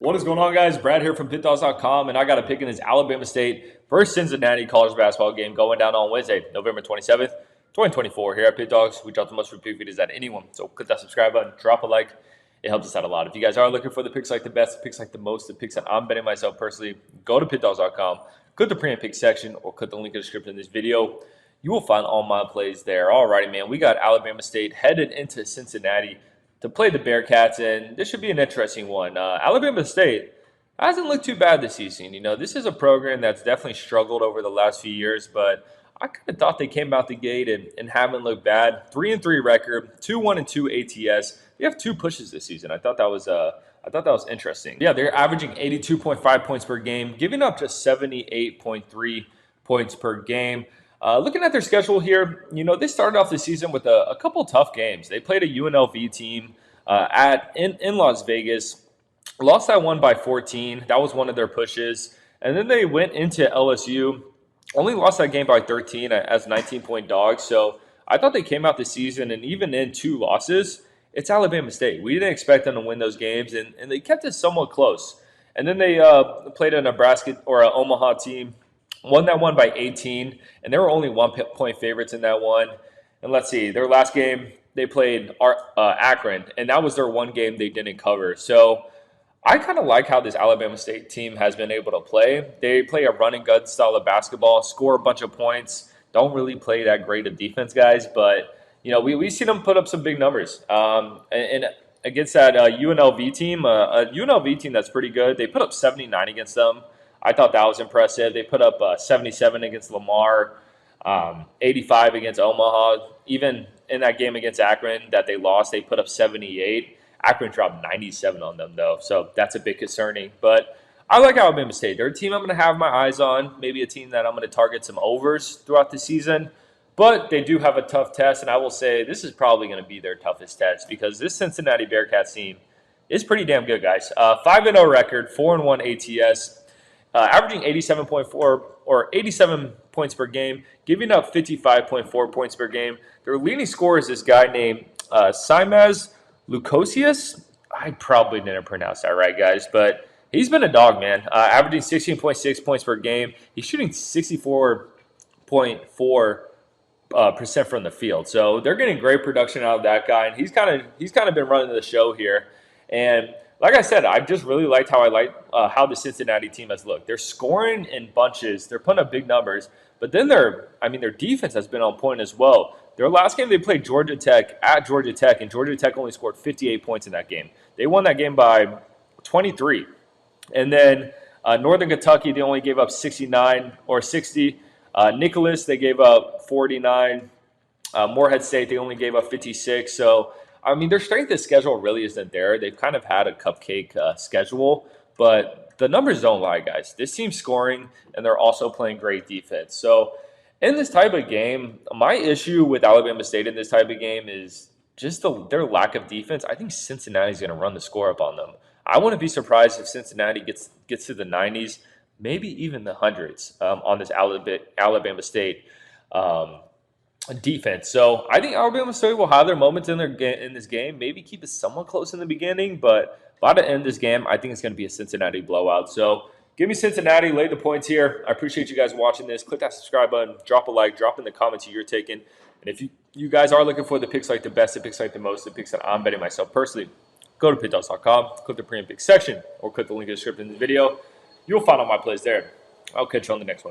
What is going on, guys? Brad here from Pickdawgz.com, and I got a pick in this Alabama State versus Cincinnati college basketball game going down on Wednesday, November 27th, 2024. Here at Pickdawgz, we drop the most free videos at anyone. So click that subscribe button, drop a like. It helps us out a lot. If you guys are looking for the picks like the best, the picks like the most, the picks that I'm betting myself personally, go to Pickdawgz.com, click the pre and pick section, or click the link in the description in this video. You will find all my plays there. Alrighty, man. We got Alabama State headed into Cincinnati to play the Bearcats, and this should be an interesting one. Alabama State hasn't looked too bad this season. You know, this is a program that's definitely struggled over the last few years, but I kind of thought they came out the gate and haven't looked bad. 3-3 record, 2-1-2 ATS. They have 2 pushes this season. I thought that was interesting. Yeah, they're averaging 82.5 points per game, giving up just 78.3 points per game. Looking at their schedule here, you know, they started off the season with a couple tough games. They played a UNLV team in Las Vegas, lost that one by 14. That was one of their pushes. And then they went into LSU, only lost that game by 13 as 19-point dogs. So I thought they came out the season, and even in 2 losses, it's Alabama State. We didn't expect them to win those games, and they kept it somewhat close. And then they played a Nebraska or an Omaha team, won that one by 18, and they were only 1-point favorites in that one. And let's see, their last game, they played Akron, and that was their one game they didn't cover. So I kind of like how this Alabama State team has been able to play. They play a run and gun style of basketball, score a bunch of points, don't really play that great of defense, guys. But, you know, we see them put up some big numbers. And against that UNLV team, a UNLV team that's pretty good, they put up 79 against them. I thought that was impressive. They put up 77 against Lamar, 85 against Omaha. Even in that game against Akron that they lost, they put up 78. Akron dropped 97 on them, though, so that's a bit concerning. But I like Alabama State. They're a team I'm going to have my eyes on, maybe a team that I'm going to target some overs throughout the season. But they do have a tough test, and I will say this is probably going to be their toughest test because this Cincinnati Bearcats team is pretty damn good, guys. 5-0 record, 4-1 ATS. Averaging 87.4 or 87 points per game, giving up 55.4 points per game. Their leading scorer is this guy named Simaz Lukosius. I probably didn't pronounce that right, guys, but he's been a dog, man. Averaging 16.6 points per game. He's shooting 64.4% from the field. So they're getting great production out of that guy, and he's kind of been running the show here. And like I said, I just really liked how how the Cincinnati team has looked. They're scoring in bunches. They're putting up big numbers. But then their defense has been on point as well. Their last game, they played Georgia Tech at Georgia Tech, and Georgia Tech only scored 58 points in that game. They won that game by 23. And then Northern Kentucky, they only gave up 69 or 60. Nicholas, they gave up 49. Morehead State, they only gave up 56. So I mean, their strength of schedule really isn't there. They've kind of had a cupcake schedule, but the numbers don't lie, guys. This team's scoring, and they're also playing great defense. So in this type of game, my issue with Alabama State in this type of game is just their lack of defense. I think Cincinnati's going to run the score up on them. I wouldn't be surprised if Cincinnati gets to the 90s, maybe even the hundreds on this Alabama State defense. So I think Alabama State will have their moments in this game, maybe keep it somewhat close in the beginning, but by the end of this game, I think it's going to be a Cincinnati blowout. So give me Cincinnati, lay the points here. I appreciate you guys watching this. Click that subscribe button, drop a like, drop in the comments who you're taking. And if you guys are looking for the picks like the best, the picks like the most, the picks that I'm betting myself personally, go to Pickdawgz.com, click the pre and pick section, or click the link in the description in this video. You'll find all my plays there. I'll catch you on the next one.